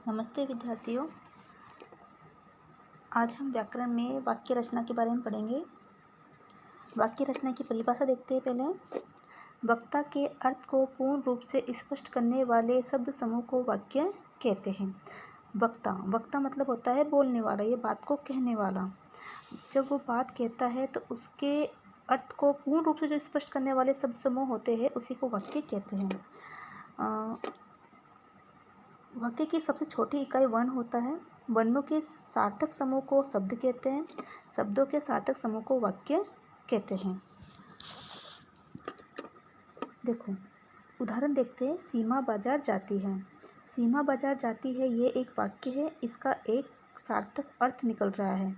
नमस्ते विद्यार्थियों। आज हम व्याकरण में वाक्य रचना के बारे में पढ़ेंगे। वाक्य रचना की परिभाषा देखते हैं। पहले वक्ता के अर्थ को पूर्ण रूप से स्पष्ट करने वाले शब्द समूह को वाक्य कहते हैं। वक्ता मतलब होता है बोलने वाला, ये बात को कहने वाला। जब वो बात कहता है तो उसके अर्थ को पूर्ण रूप से जो स्पष्ट करने वाले शब्द समूह होते हैं उसी को वाक्य कहते हैं। वाक्य की सबसे छोटी इकाई वर्ण होता है। वर्णों के सार्थक समूह को शब्द कहते हैं। शब्दों के सार्थक समूह को वाक्य कहते हैं। देखो उदाहरण देखते हैं। सीमा बाजार जाती है। सीमा बाजार जाती है ये एक वाक्य है। इसका एक सार्थक अर्थ निकल रहा है।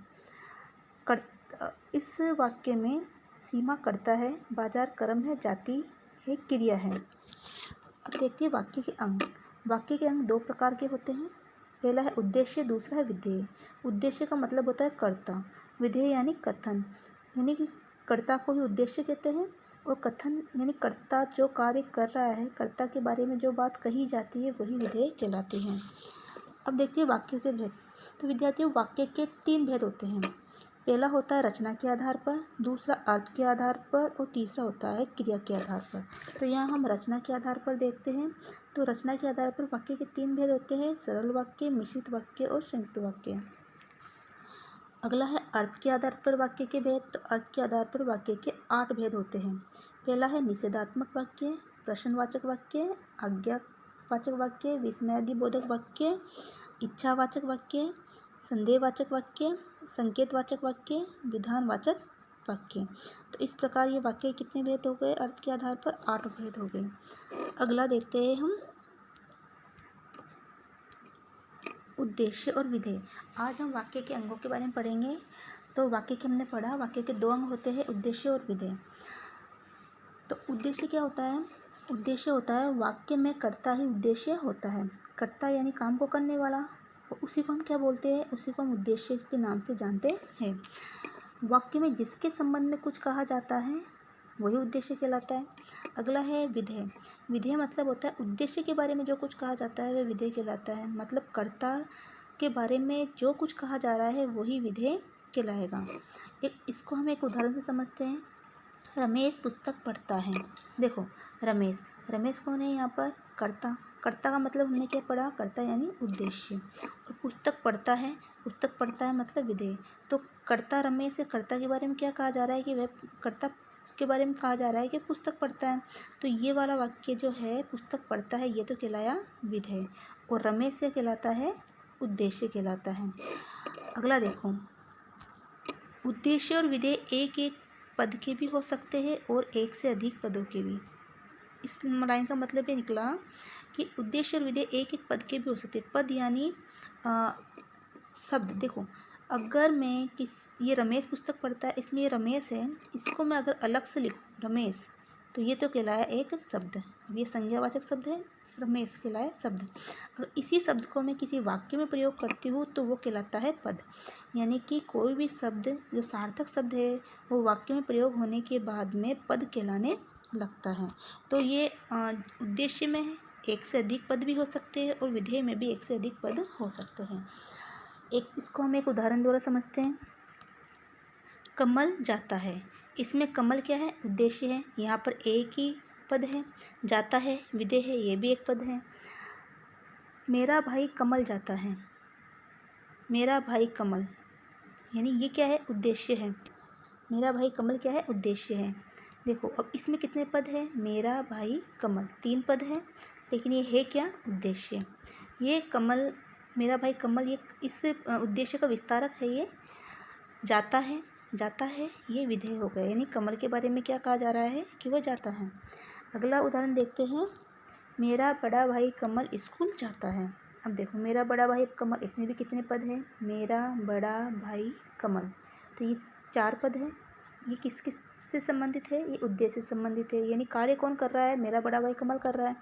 इस वाक्य में सीमा कर्ता है, बाजार कर्म है, जाती है क्रिया है। अब देखते हैं वाक्य के अंग। वाक्य के अंग दो प्रकार के होते हैं। पहला है उद्देश्य, दूसरा है विधेय। उद्देश्य का मतलब होता है कर्ता। विधेय यानी कथन, यानी कि कर्ता को ही उद्देश्य कहते हैं। और कथन यानी कर्ता जो कार्य कर रहा है, कर्ता के बारे में जो बात कही जाती है वही विधेय कहलाती है। अब देखिए वाक्य के भेद। तो विद्यार्थियों वाक्य के 3 भेद होते हैं। पहला होता है रचना के आधार पर, दूसरा अर्थ के आधार पर और तीसरा होता है क्रिया के आधार पर। तो यहाँ हम रचना के आधार पर देखते हैं। तो रचना के आधार पर वाक्य के 3 भेद होते हैं। सरल वाक्य, मिश्रित वाक्य और संयुक्त वाक्य। अगला है अर्थ के आधार पर वाक्य के भेद। तो अर्थ के आधार पर वाक्य के 8 भेद होते हैं। पहला है निषेधात्मक वाक्य, प्रश्नवाचक वाक्य, आज्ञावाचक वाक्य, विस्मयादिबोधक वाक्य, इच्छावाचक वाक्य, संदेहवाचक वाक्य, संकेतवाचक वाक्य, विधानवाचक वाक्य। तो इस प्रकार ये वाक्य कितने भेद हो गए? अर्थ के आधार पर 8 भेद हो गए। अगला देखते हैं हम उद्देश्य और विधेय। आज हम वाक्य के अंगों के बारे में पढ़ेंगे। तो वाक्य के हमने पढ़ा, वाक्य के 2 अंग होते हैं, उद्देश्य और विधेय। तो उद्देश्य क्या होता है? उद्देश्य होता है वाक्य में कर्ता ही उद्देश्य होता है। कर्ता यानी काम को करने वाला, तो उसी को हम क्या बोलते हैं? उसी को हम उद्देश्य के नाम से जानते हैं। वाक्य में जिसके संबंध में कुछ कहा जाता है वही उद्देश्य कहलाता है। अगला है विधेय। विधेय मतलब होता है उद्देश्य के बारे में जो कुछ कहा जाता है वह विधेय कहलाता है। मतलब कर्ता के बारे में जो कुछ कहा जा रहा है वही विधेय कहलाएगा। इसको हम एक उदाहरण से समझते हैं। रमेश पुस्तक पढ़ता है। देखो रमेश कौन है यहाँ पर? कर्ता। कर्ता का मतलब हमने क्या पढ़ा? कर्ता यानी उद्देश्य। और पुस्तक पढ़ता है, पुस्तक पढ़ता है मतलब विधेय। तो कर्ता रमेश है, कर्ता के बारे में क्या कहा जा रहा है कि वह कर्ता के बारे में कहा जा रहा है कि पुस्तक पढ़ता है। तो ये वाला वाक्य जो है पुस्तक पढ़ता है ये तो कहलाया विधेय, और रमेश क्या कहलाता है? उद्देश्य कहलाता है। अगला देखो, उद्देश्य और विधेय एक एक पद के भी हो सकते हैं और एक से अधिक पदों के भी। इस लाइन का मतलब ये निकला कि उद्देश्य और विधेय एक एक पद के भी हो सकते हैं। पद यानी शब्द। देखो अगर मैं ये रमेश पुस्तक पढ़ता है, इसमें ये रमेश है, इसको मैं अगर अलग से लिखूँ रमेश, तो ये तो कहलाया एक शब्द। ये संज्ञावाचक शब्द है, रमेश कहलाया शब्द। और इसी शब्द को मैं किसी वाक्य में प्रयोग करती हूँ तो वो कहलाता है पद। यानी कि कोई भी शब्द जो सार्थक शब्द है वो वाक्य में प्रयोग होने के बाद में पद कहलाने लगता है। तो ये उद्देश्य में एक से अधिक पद भी हो सकते हैं और विधेय में भी एक से अधिक पद हो सकते हैं। इसको हम एक उदाहरण द्वारा समझते हैं। कमल जाता है। इसमें कमल क्या है? उद्देश्य है। यहाँ पर एक ही पद है। जाता है विधेय है, ये भी एक पद है। मेरा भाई कमल जाता है। मेरा भाई कमल यानी ये क्या है? उद्देश्य है। मेरा भाई कमल क्या है? उद्देश्य है। देखो अब इसमें कितने पद है? मेरा भाई कमल 3 पद है, लेकिन ये है क्या? उद्देश्य। ये कमल, मेरा भाई कमल, ये इस उद्देश्य का विस्तारक है। ये जाता है ये विधेय हो गया। यानी कमल के बारे में क्या कहा जा रहा है? कि वह जाता है। अगला उदाहरण देखते हैं। मेरा बड़ा भाई कमल स्कूल जाता है। अब देखो मेरा बड़ा भाई कमल, इसमें भी कितने पद हैं? मेरा बड़ा भाई कमल, तो ये 4 पद हैं। ये किस किस से संबंधित है? ये उद्देश्य से संबंधित है। यानी कार्य कौन कर रहा है? मेरा बड़ा भाई कमल कर रहा है।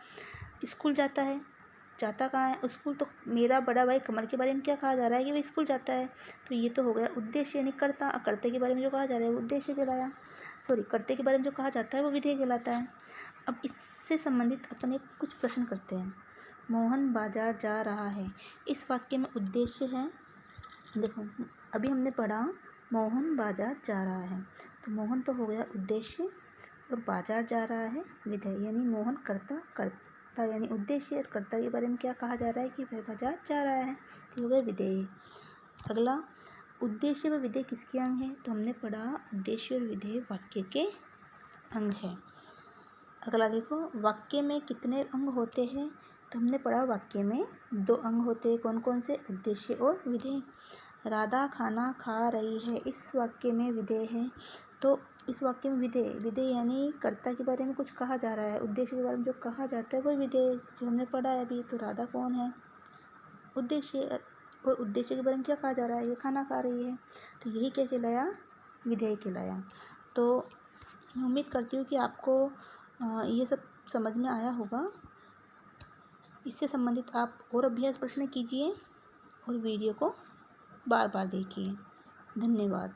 स्कूल जाता है, जाता कहाँ है? स्कूल। तो मेरा बड़ा भाई कमल के बारे में क्या कहा जा रहा है? कि वह स्कूल जाता है। तो ये तो हो गया उद्देश्य यानी कर्ता। कर्ते के बारे में जो कहा जा रहा है वो उद्देश्य कहलाया। कर्ते के बारे में जो कहा जाता है वो विधेय कहलाता है। अब इससे संबंधित अपन एक कुछ प्रश्न करते हैं। मोहन बाजार जा रहा है। इस वाक्य में उद्देश्य है, देखो अभी हमने पढ़ा मोहन बाजार जा रहा है, तो मोहन तो हो गया उद्देश्य और बाजार जा रहा है विधेय, यानी मोहन कर्ता यानी उद्देश्य और कर्ता के बारे में क्या कहा जा रहा है कि वह बाजार जा रहा है, तो हो गया विधेय। अगला, उद्देश्य व विधेय किसके अंग है, तो हमने पढ़ा उद्देश्य और विधेय वाक्य के अंग है। अगला देखो, वाक्य में कितने अंग होते हैं, तो हमने पढ़ा वाक्य में 2 अंग होते हैं। कौन कौन से, उद्देश्य और विधेय। राधा खाना खा रही है, इस वाक्य में विधेय है, तो इस वाक्य में विधेय यानी कर्ता के बारे में कुछ कहा जा रहा है, उद्देश्य के बारे में जो कहा जाता है वो विधेय, जो हमने पढ़ा है अभी। तो राधा कौन है, उद्देश्य, और उद्देश्य के बारे में क्या कहा जा रहा है, ये खाना खा रही है, तो यही क्या कहलाया, विधेय कहलाया। तो मैं उम्मीद करती हूँ कि आपको ये सब समझ में आया होगा। इससे संबंधित आप और अभ्यास प्रश्न कीजिए और वीडियो को बार बार देखिए। धन्यवाद।